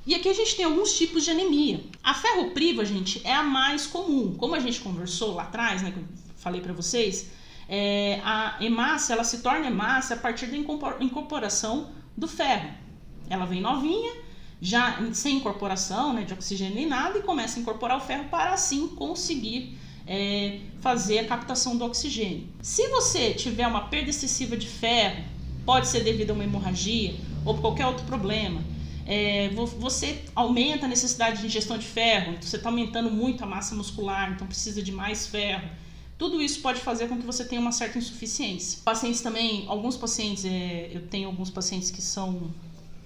E aqui a gente tem alguns tipos de anemia. A ferropriva, gente, é a mais comum. Como a gente conversou lá atrás, né, que eu falei para vocês, a hemácia, ela se torna hemácia a partir da incorporação do ferro. Ela vem novinha, já sem incorporação, né, de oxigênio nem nada, e começa a incorporar o ferro para assim conseguir fazer a captação do oxigênio. Se você tiver uma perda excessiva de ferro, pode ser devido a uma hemorragia ou qualquer outro problema, você aumenta a necessidade de ingestão de ferro, então você está aumentando muito a massa muscular, então precisa de mais ferro. Tudo isso pode fazer com que você tenha uma certa insuficiência. Pacientes também, alguns pacientes, eu tenho alguns pacientes que são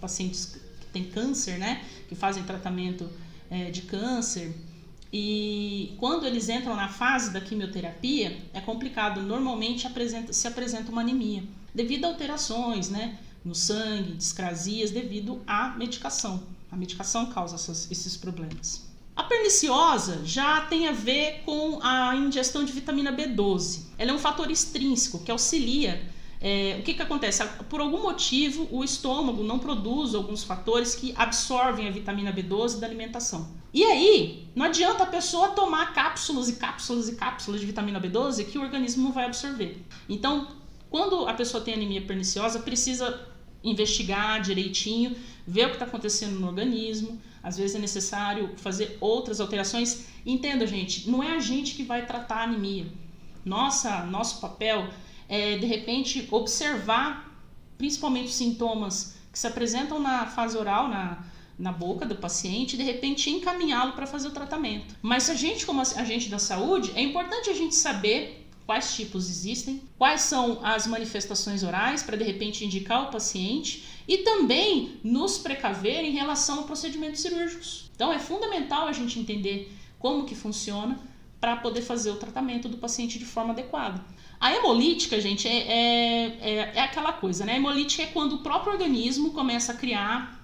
pacientes que têm câncer, né, que fazem tratamento de câncer, e quando eles entram na fase da quimioterapia, é complicado, normalmente se apresenta uma anemia, devido a alterações, né, no sangue, discrasias, devido à medicação. A medicação causa esses problemas. A perniciosa já tem a ver com a ingestão de vitamina B12. Ela é um fator extrínseco que auxilia. O que acontece? Por algum motivo, o estômago não produz alguns fatores que absorvem a vitamina B12 da alimentação. E aí, não adianta a pessoa tomar cápsulas e cápsulas e cápsulas de vitamina B12 que o organismo não vai absorver. Então, quando a pessoa tem anemia perniciosa, precisa investigar direitinho, ver o que está acontecendo no organismo. Às vezes é necessário fazer outras alterações. Entenda, gente, não é a gente que vai tratar a anemia. Nosso papel é, de repente, observar principalmente os sintomas que se apresentam na fase oral, na boca do paciente, e de repente encaminhá-lo para fazer o tratamento. Mas a gente, como agente da saúde, é importante a gente saber quais tipos existem, quais são as manifestações orais para de repente indicar o paciente e também nos precaver em relação a procedimentos cirúrgicos. Então é fundamental a gente entender como que funciona para poder fazer o tratamento do paciente de forma adequada. A hemolítica, gente, é aquela coisa, né? A hemolítica é quando o próprio organismo começa a criar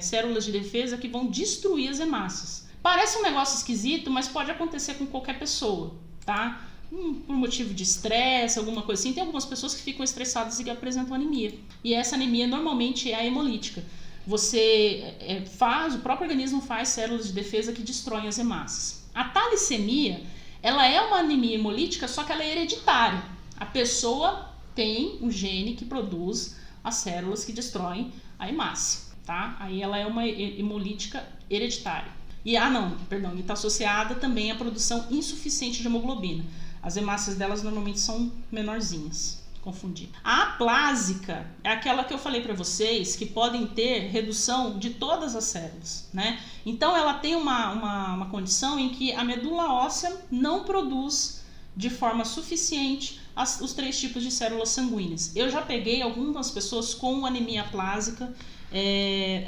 células de defesa que vão destruir as hemácias. Parece um negócio esquisito, mas pode acontecer com qualquer pessoa, tá? Por motivo de estresse, alguma coisa assim. Tem algumas pessoas que ficam estressadas e que apresentam anemia. E essa anemia normalmente é a hemolítica. O próprio organismo faz células de defesa que destroem as hemácias. A talissemia, ela é uma anemia hemolítica, só que ela é hereditária. A pessoa tem um gene que produz as células que destroem a hemácia, tá? Aí ela é uma hemolítica hereditária. E está associada também à produção insuficiente de hemoglobina. As hemácias delas normalmente são menorzinhas, confundir. A aplásica é aquela que eu falei para vocês, que podem ter redução de todas as células, né? Então ela tem uma condição em que a medula óssea não produz de forma suficiente os 3 tipos de células sanguíneas. Eu já peguei algumas pessoas com anemia aplásica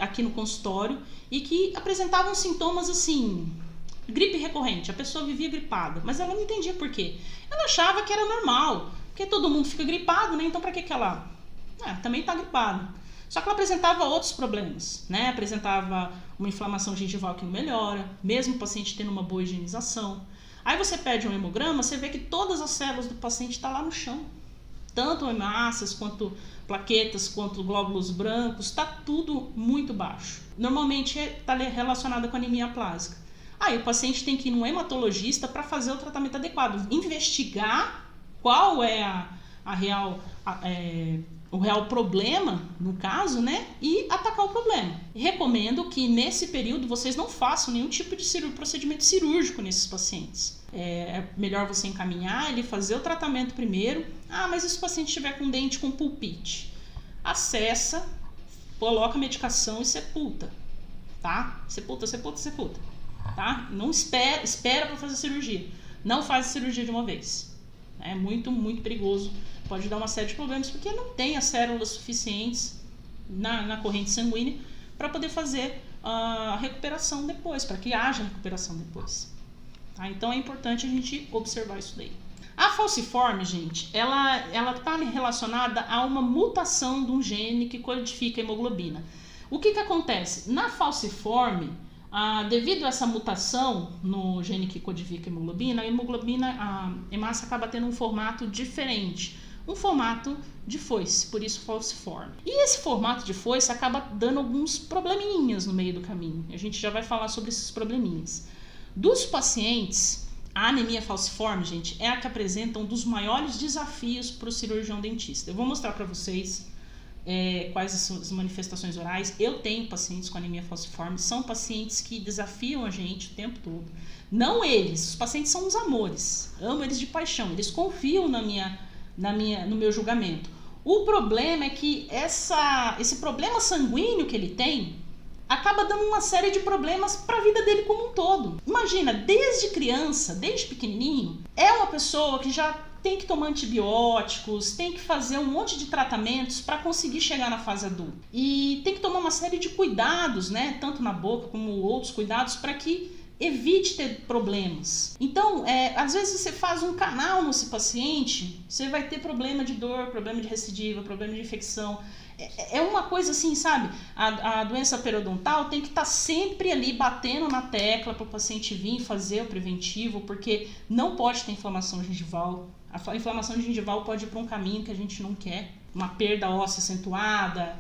aqui no consultório e que apresentavam sintomas assim, gripe recorrente. A pessoa vivia gripada, mas ela não entendia por quê. Ela achava que era normal, porque todo mundo fica gripado, né? Então para que ela também está gripada? Só que ela apresentava outros problemas, né? Apresentava uma inflamação gengival que não melhora, mesmo o paciente tendo uma boa higienização. Aí você pede um hemograma, você vê que todas as células do paciente estão lá no chão. Tanto hemácias, quanto plaquetas, quanto glóbulos brancos, está tudo muito baixo. Normalmente está relacionado com anemia aplásica. Aí o paciente tem que ir num hematologista para fazer o tratamento adequado, investigar qual é o real problema, no caso, né? E atacar o problema. Recomendo que nesse período vocês não façam nenhum tipo de procedimento cirúrgico nesses pacientes. É melhor você encaminhar ele, fazer o tratamento primeiro. Mas e se o paciente estiver com dente com pulpite? Acessa, coloca a medicação e sepulta, tá? Sepulta. Tá? Não espera para fazer a cirurgia. Não faz a cirurgia de uma vez. É muito, muito perigoso. Pode dar uma série de problemas porque não tem as células suficientes na corrente sanguínea para poder fazer a recuperação depois, para que haja recuperação depois. Tá? Então é importante a gente observar isso daí. A falciforme, gente, ela está relacionada a uma mutação de um gene que codifica a hemoglobina. O que acontece? Na falciforme, devido a essa mutação no gene que codifica a hemoglobina, a hemácia acaba tendo um formato diferente. um formato de foice, por isso falciforme. E esse formato de foice acaba dando alguns probleminhas no meio do caminho. A gente já vai falar sobre esses probleminhas. Dos pacientes, a anemia falciforme, gente, é a que apresenta um dos maiores desafios para o cirurgião dentista. Eu vou mostrar para vocês quais são as manifestações orais. Eu tenho pacientes com anemia falciforme, são pacientes que desafiam a gente o tempo todo. Não eles, os pacientes são uns amores, amo eles de paixão, eles confiam no meu julgamento. O problema é que esse problema sanguíneo que ele tem acaba dando uma série de problemas para a vida dele como um todo. Imagina, desde criança, desde pequenininho, é uma pessoa que já tem que tomar antibióticos, tem que fazer um monte de tratamentos para conseguir chegar na fase adulta. E tem que tomar uma série de cuidados, né, tanto na boca como outros cuidados, para que evite ter problemas. Então, às vezes você faz um canal nesse paciente, você vai ter problema de dor, problema de recidiva, problema de infecção. É uma coisa assim, sabe? A doença periodontal tem que estar sempre ali batendo na tecla para o paciente vir fazer o preventivo, porque não pode ter inflamação gengival. A inflamação gengival pode ir para um caminho que a gente não quer. Uma perda óssea acentuada,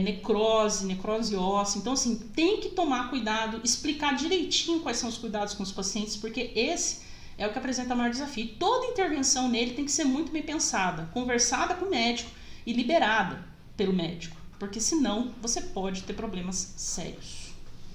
necrose óssea. Então, assim, tem que tomar cuidado, explicar direitinho quais são os cuidados com os pacientes, porque esse é o que apresenta o maior desafio. Toda intervenção nele tem que ser muito bem pensada, conversada com o médico e liberada pelo médico, porque senão você pode ter problemas sérios.